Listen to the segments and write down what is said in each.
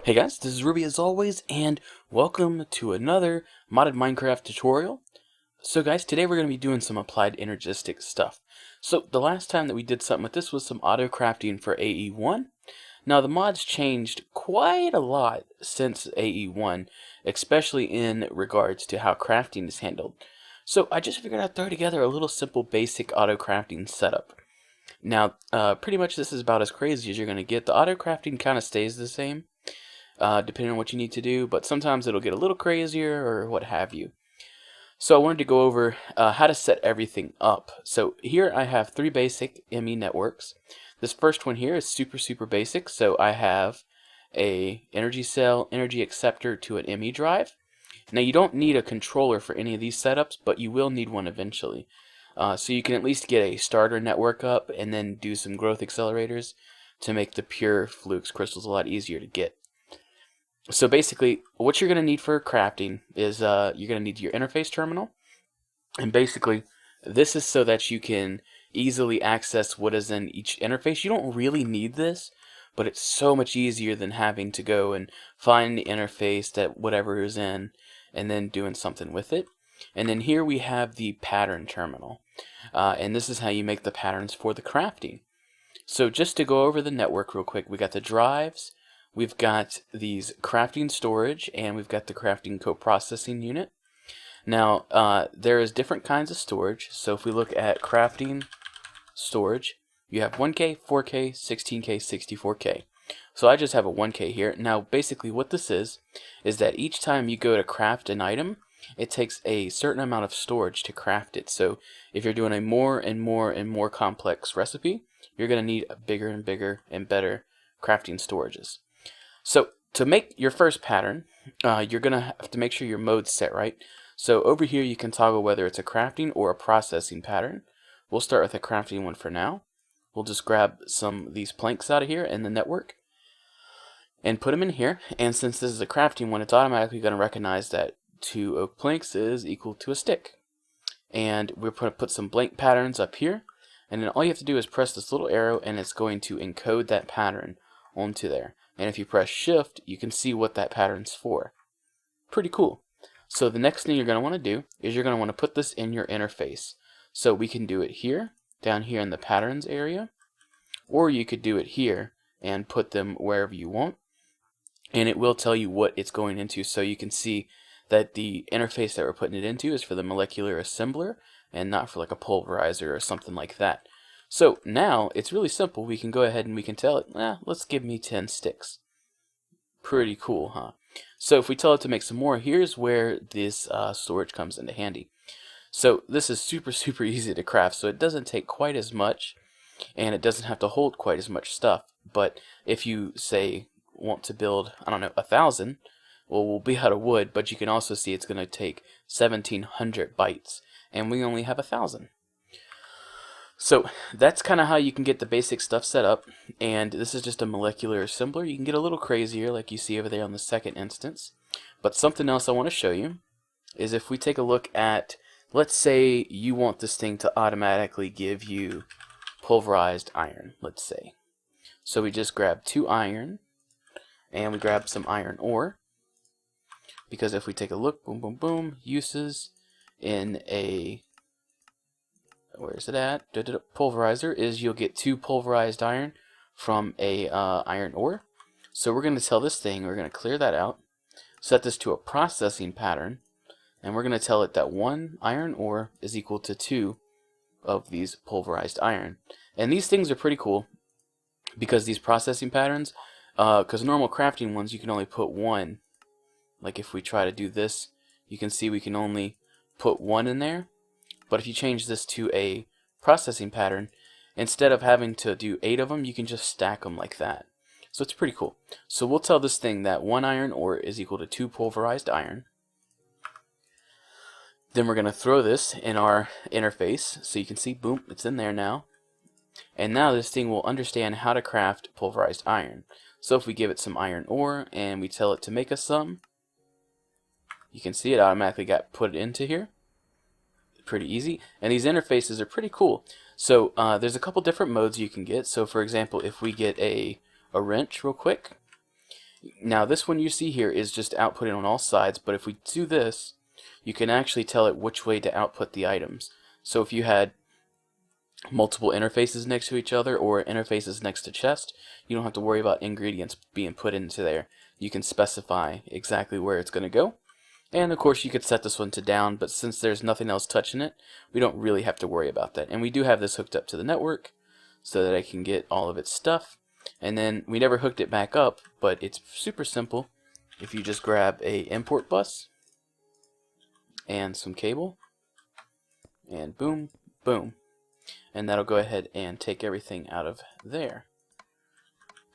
Hey guys, this is Ruby as always, and welcome to another modded Minecraft tutorial. So guys, today we're going to be doing some applied Energistics stuff. So the last time that we did something with this was some Autocrafting for AE1. Now the mod's changed quite a lot since AE1, especially in regards to how crafting is handled. So I just figured I'd throw together a little simple basic Autocrafting setup. Now, pretty much this is about as crazy as you're going to get. The Autocrafting kind of stays the same. Depending on what you need to do, but sometimes it'll get a little crazier or what have you. So I wanted to go over how to set everything up. So here I have three basic ME networks. This first one here is super basic. So I have a energy cell, energy acceptor to an ME drive. Now you don't need a controller for any of these setups, but you will need one eventually. So you can at least get a starter network up and then do some growth accelerators to make the pure flukes crystals a lot easier to get. So basically, what you're going to need for crafting is you're going to need your interface terminal. And basically, this is so that you can easily access what is in each interface. You don't really need this, but it's so much easier than having to go and find the interface that whatever is in and then doing something with it. And then here we have the pattern terminal. And this is how you make the patterns for the crafting. So just to go over the network real quick, we got the drives. We've got these crafting storage, and we've got the crafting co-processing unit. Now, there is different kinds of storage. So if we look at crafting storage, you have 1K, 4K, 16K, 64K. So I just have a 1K here. Now, basically what this is that each time you go to craft an item, it takes a certain amount of storage to craft it. So if you're doing a more and more complex recipe, you're going to need bigger and bigger and better crafting storages. So to make your first pattern, you're going to have to make sure your mode's set right. So over here you can toggle whether it's a crafting or a processing pattern. We'll start with a crafting one for now. We'll just grab some of these planks out of here in the network and put them in here. And since this is a crafting one, it's automatically going to recognize that 2 oak planks is equal to a stick. And we're going to put some blank patterns up here. And then all you have to do is press this little arrow and it's going to encode that pattern onto there. And if you press shift, you can see what that pattern's for. Pretty cool. So the next thing you're going to want to do is you're going to want to put this in your interface. So we can do it here, down here in the patterns area, or you could do it here and put them wherever you want. And it will tell you what it's going into, so you can see that the interface that we're putting it into is for the molecular assembler and not for like a pulverizer or something like that. So now it's really simple. We can go ahead and we can tell it, let's give me 10 sticks. Pretty cool, huh? So if we tell it to make some more, here's where this storage comes into handy. So this is super easy to craft, so it doesn't take quite as much and it doesn't have to hold quite as much stuff. But if you say want to build, I don't know, 1,000, well, we'll be out of wood, but you can also see it's going to take 1,700 bytes, and we only have 1,000. So that's kind of how you can get the basic stuff set up, and this is just a molecular assembler. You can get a little crazier like you see over there on the second instance. But something else I want to show you is if we take a look at, let's say you want this thing to automatically give you pulverized iron, let's say. So we just grab 2 iron, and we grab some iron ore, because if we take a look, boom, uses in a, where's it at? Pulverizer is you'll get 2 pulverized iron from a iron ore. So we're going to tell this thing, we're going to clear that out, set this to a processing pattern, and we're going to tell it that 1 iron ore is equal to 2 of these pulverized iron. And these things are pretty cool because these processing patterns, because normal crafting ones you can only put 1. Like if we try to do this, you can see we can only put 1 in there. But if you change this to a processing pattern, instead of having to do 8 of them, you can just stack them like that. So it's pretty cool. So we'll tell this thing that 1 iron ore is equal to 2 pulverized iron. Then we're going to throw this in our interface. So you can see, boom, it's in there now. And now this thing will understand how to craft pulverized iron. So if we give it some iron ore and we tell it to make us some, you can see it automatically got put into here. Pretty easy, and these interfaces are pretty cool. So there's a couple different modes you can get. So for example, if we get a wrench real quick, Now this one you see here is just outputting on all sides, but if we do this, you can actually tell it which way to output the items. So if you had multiple interfaces next to each other or interfaces next to chest, you don't have to worry about ingredients being put into there. You can specify exactly where it's going to go. And of course you could set this one to down, but since there's nothing else touching it, we don't really have to worry about that. And we do have this hooked up to the network so that I can get all of its stuff. And then we never hooked it back up, but it's super simple. If you just grab a import bus and some cable, and boom, boom. And that'll go ahead and take everything out of there.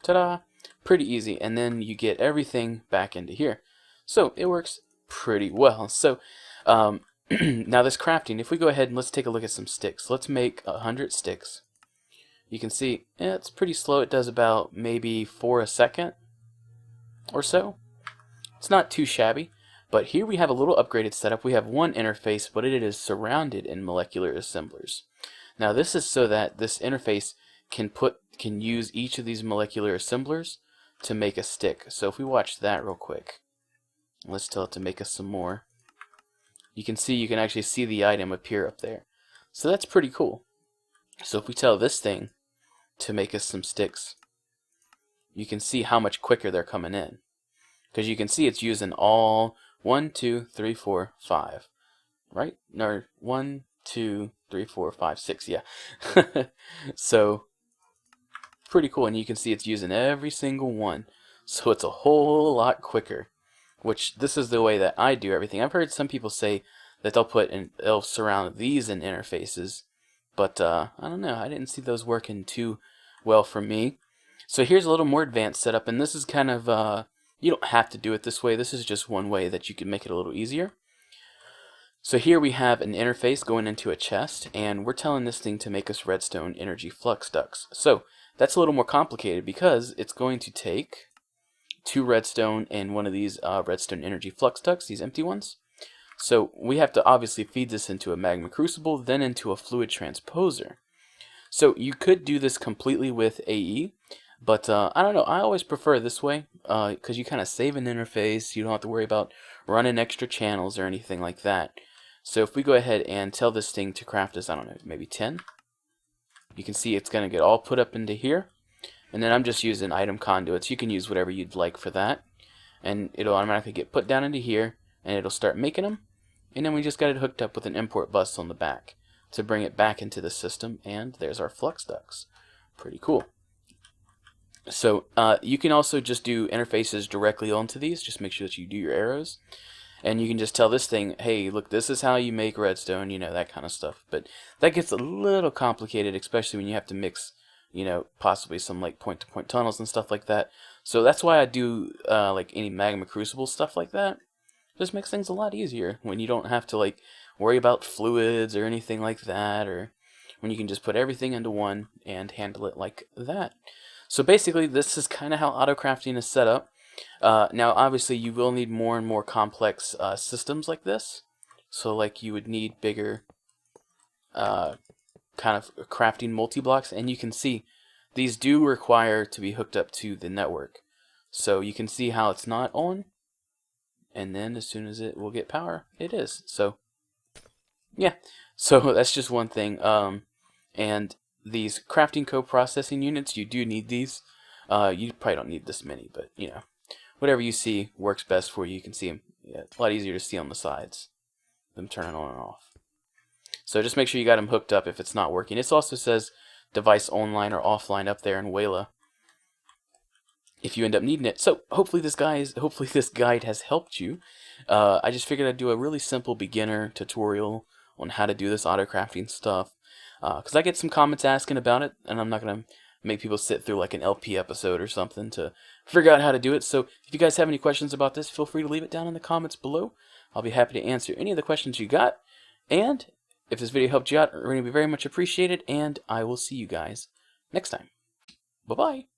Ta-da! Pretty easy. And then you get everything back into here. So it works pretty well. So now this crafting, if we go ahead and let's take a look at some sticks. Let's make 100 sticks. You can see it's pretty slow. It does about maybe 4 a second or so. It's not too shabby. But here we have a little upgraded setup. We have one interface, but it is surrounded in molecular assemblers. Now this is so that this interface can use each of these molecular assemblers to make a stick. So if we watch that real quick, let's tell it to make us some more. You can actually see the item appear up there. So that's pretty cool. So if we tell this thing to make us some sticks, you can see how much quicker they're coming in. Because you can see it's using all 1, 2, 3, 4, 5. Right? No, 1, 2, 3, 4, 5, 6, yeah. So, pretty cool. And you can see it's using every single one. So it's a whole lot quicker. Which, this is the way that I do everything. I've heard some people say that they'll surround these in interfaces. But, I don't know. I didn't see those working too well for me. So here's a little more advanced setup. And this is kind of, you don't have to do it this way. This is just one way that you can make it a little easier. So here we have an interface going into a chest, and we're telling this thing to make us redstone energy flux ducts. So that's a little more complicated because it's going to take 2 redstone and one of these redstone energy flux ducts, these empty ones. So we have to obviously feed this into a magma crucible, then into a fluid transposer. So you could do this completely with AE, but I don't know, I always prefer this way because you kind of save an interface. You don't have to worry about running extra channels or anything like that. So if we go ahead and tell this thing to craft us, I don't know, maybe 10, you can see it's going to get all put up into here. And then I'm just using item conduits. You can use whatever you'd like for that. And it'll automatically get put down into here, and it'll start making them. And then we just got it hooked up with an import bus on the back to bring it back into the system. And there's our flux ducts. Pretty cool. So you can also just do interfaces directly onto these. Just make sure that you do your arrows. And you can just tell this thing, hey, look, this is how you make redstone, you know, that kind of stuff. But that gets a little complicated, especially when you have to mix, you know, possibly some like point-to-point tunnels and stuff like that. So that's why I do like any magma crucible stuff like that. Just makes things a lot easier when you don't have to like worry about fluids or anything like that, or when you can just put everything into one and handle it like that. So basically, this is kind of how autocrafting is set up. Now, obviously, you will need more and more complex systems like this. So, like, you would need bigger kind of crafting multi-blocks. And you can see these do require to be hooked up to the network. So you can see how it's not on. And then as soon as it will get power, it is. So, yeah. So that's just one thing. And these crafting co-processing units, you do need these. You probably don't need this many, but, you know. Whatever you see works best for you. You can see them. Yeah, it's a lot easier to see on the sides. Them turning on and off. So just make sure you got them hooked up if it's not working. It also says device online or offline up there in Wayla if you end up needing it. So hopefully this guide has helped you. I just figured I'd do a really simple beginner tutorial on how to do this autocrafting stuff. Because I get some comments asking about it, and I'm not going to make people sit through like an LP episode or something to figure out how to do it. So if you guys have any questions about this, feel free to leave it down in the comments below. I'll be happy to answer any of the questions you got. And if this video helped you out, it would be very much appreciated. And I will see you guys next time. Bye-bye.